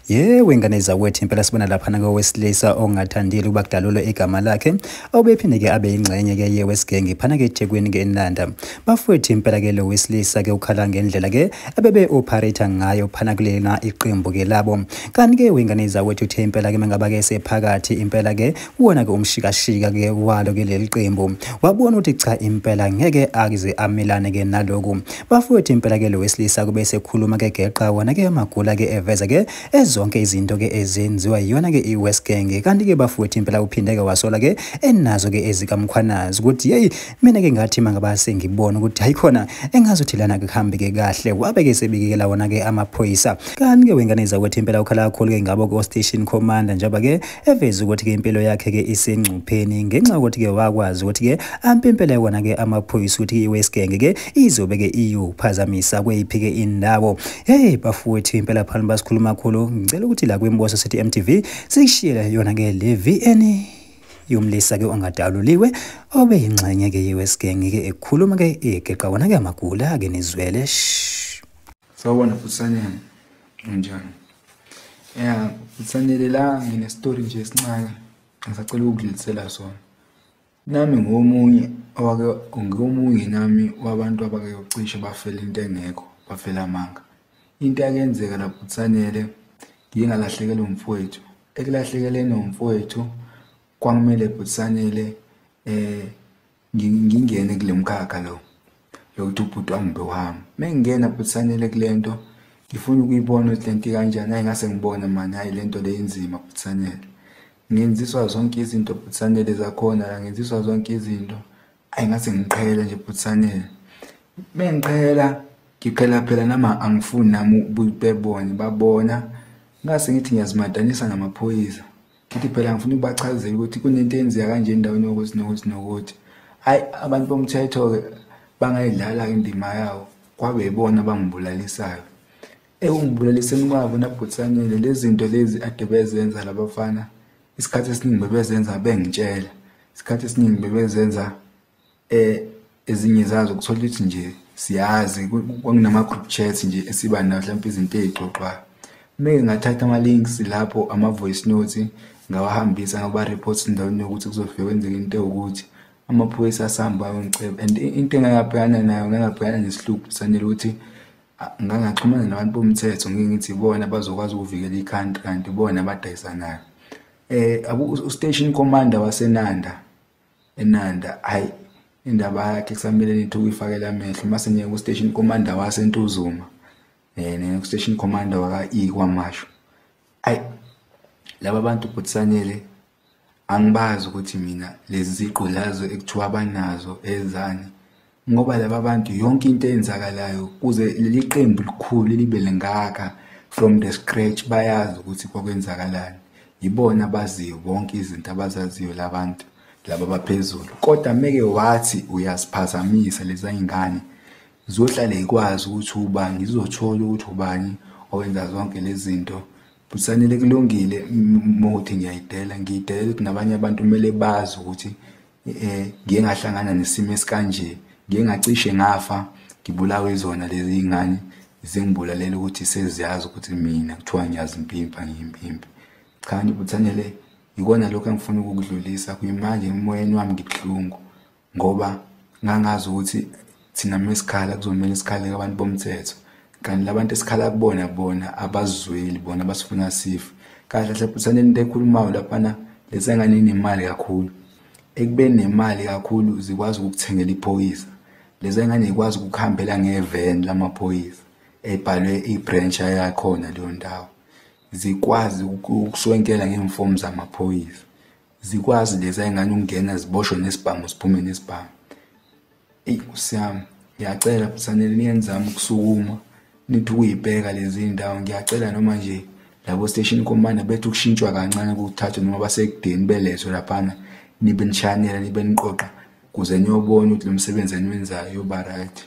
Wengane zakwethu impela sibona lapha ngowesilisa ongathandile ukuba kudalulwe igama lakhe obephinde ke abe ingxenye ke yeWestGang phana ke eThekwini ke eNanda. Bafowethu impela ke lo wesilisa ke ukhala ngendlela ke abebe operate ngayo phana kulena iqembu ke labo. Kanti ke wengane zakwethu uthe impela ke mangaba ke sephakathi impela ke wona ke umshikashika ke walo ke leli qembu. Wabona ukuthi cha impela ngeke akize amelane ke naloku. Bafowethu impela ke lo wesilisa kube sekhuluma ke geqa wona ke amagula ke eveza ke zonke izinto ke ezenziwa yona ke iWestGang. Kanti ke bafowethu impela uphinde ke wasola ke enazo ke ezikamkhwanazi ukuthi mina ke ngathi mangaba sengibona ukuthi hayikhona engazuthi lana ke kuhambe ke kahle wabe ke sebikela wona ke amaphoyisa. Kanti ke wengane zakwethu impela ukhala kakhulu ke ngabo ko station commander njengoba ke eveza ukuthi ke impilo yakhe ke isengcupheni ngenxa ukuthi ke wakwazi ukuthi ke ampimpele wona ke amaphoyisa ukuthi iWestGang ke izobe ke iyophazamisa kweyiphi ke indawo. Bafowethu impela phana basikhuluma kakhulu ngicela ukuthi la kwimboso sithi MTV sishiyele yona ke le VN yomlisa ke ongadaluliwe obe ingxenye ke yeWestGang ke ekhuluma ke egeqa wona ke amagula ke nizwele. Sawubona Phutsaneni, unjani? Phutsaneni la ngine story nje esincane ngisacela ukudlulisela sona. Nami ngomunye nami wabantu abake ucishe bafela into engekho, bafela amanga. Into yakenzeka la Phutsanele ngingalahlekelwa umfowethu. Ekulahlekeleni umfowethu kwamele Phutsanele ngingene kule mkhakha lo yokuthi ubhuti wami bewahamba. Mengingena Phutsanele kulento ngifuna ukuyibona ukuthi lento kanjani ayingase ngibone manje hayi lento le inzima Phutsanele. Ngenziswa zonke izinto Phutsanele zakhona la ngenziswa zonke izinto ayingase ngiqhela nje Phutsanele. Mengiqhela ngiqhela phela nama angifuni nami bebone babona ngase ngithi ngiyazimadanisa namaphoyisa ngithi phela ngifuna ukubachazela ukuthi kunento eyenzeka kanje endaweni nokuthi hayi abantu bomthetho ke bangayidlala indima yawo kwabe yibona bangibulalisayo. Ungibulaliseni kwabo na Phutsanele lezi zinto lezi ade bezenza labafana isikhathi esiningi bebezenza bengitshela isikhathi esiningi bebezenza ezinye zazo kuthola ukuthi nje siyazi kunama group chats nje esiba nayo mhlawumbe izinto ezixoxwayo. Meke ngathatha ama links lapho ama voice notes ngawahambisa ngaba reports endaweni ukuthi kuzofika kwenzeka into ukuthi amaphoyisa asihamba ngicebe and into engabhekana nayo ngangabhekana nesihluku Phutsanele ukuthi ngangaxhumana nabantu bomthetho ngithi bona bazokwazi ukuvikela iCountry kanti bona abadayisanayo. U-station commander waseNanda eNanda hayi indaba yakhe kusamele nithi uyifakela amehlo mase niye ku station commander waseNtuzuma ku station commander waka kwaMashu. Laba bantu Phutsanele angibazi ukuthi mina lezi ziqu lazo ekuthiwa abanazo ezani ngoba laba bantu yonke into eyenzakalayo kuze leli qembu likhulu libe lengaka from the scratch bayazi ukuthi kwakwenzakalani. Yibona abaziyo bonke izinto abazaziyo labantu laba baphezulu. Kodwa meke wathi uyasiphazamisa lezi ingane zizohlala ikwazi ukuthi ubani ngizothola ukuthi ubani owenza zonke lezi zinto. Phutsanele kulungile mothi ngiyayidela ukuthi nabanye abantu kumele bazi ukuthi ngiye ngahlangana nesimo esikanje ngiye ngacishe ngafa ngibulawe izona lezi ingane zingibulalela ukuthi seziyazi ukuthi mina kuthiwa ngiyazi impimpa ngiyimpimpa. Cha Phutsanele ikona lokho engifuna ukukudlulisa kuyimanje emoyeni wami ngibhlungu ngoba ngangazi ukuthi thina mesikhala kuzomela isikhale abantu bomthetho kanti labantu esikhala kubona abazizweli bona basifuna sife. Kahle hle Phutsanele into ekhulumayo laphana lesengane inemali kakhulu ekubeni nemali kakhulu zikwazi ukukuthengela iphoyisa lezengane ikwazi ukukhambela ngevan lamaphoyisa ebhalwe ibranch yakhona leyo ndawo zikwazi ukuswenkela ngeemform zamaphoyisa zikwazi lezengane ukungena ziboshwe nesibhamu siphume nesibhamu. Usiyami ngiyacela Phutsanele niyenzama ukusukuma nithi ukuyibheka lezi ndawo ngiyacela noma nje labo station commander bethu kushintshwa kancane ukuthatha noma basekudeni belethwe laphana nibe nishanela nibe niqoqa kuze niyobona ukuthi lo msebenzi eniwenzayo yoba right.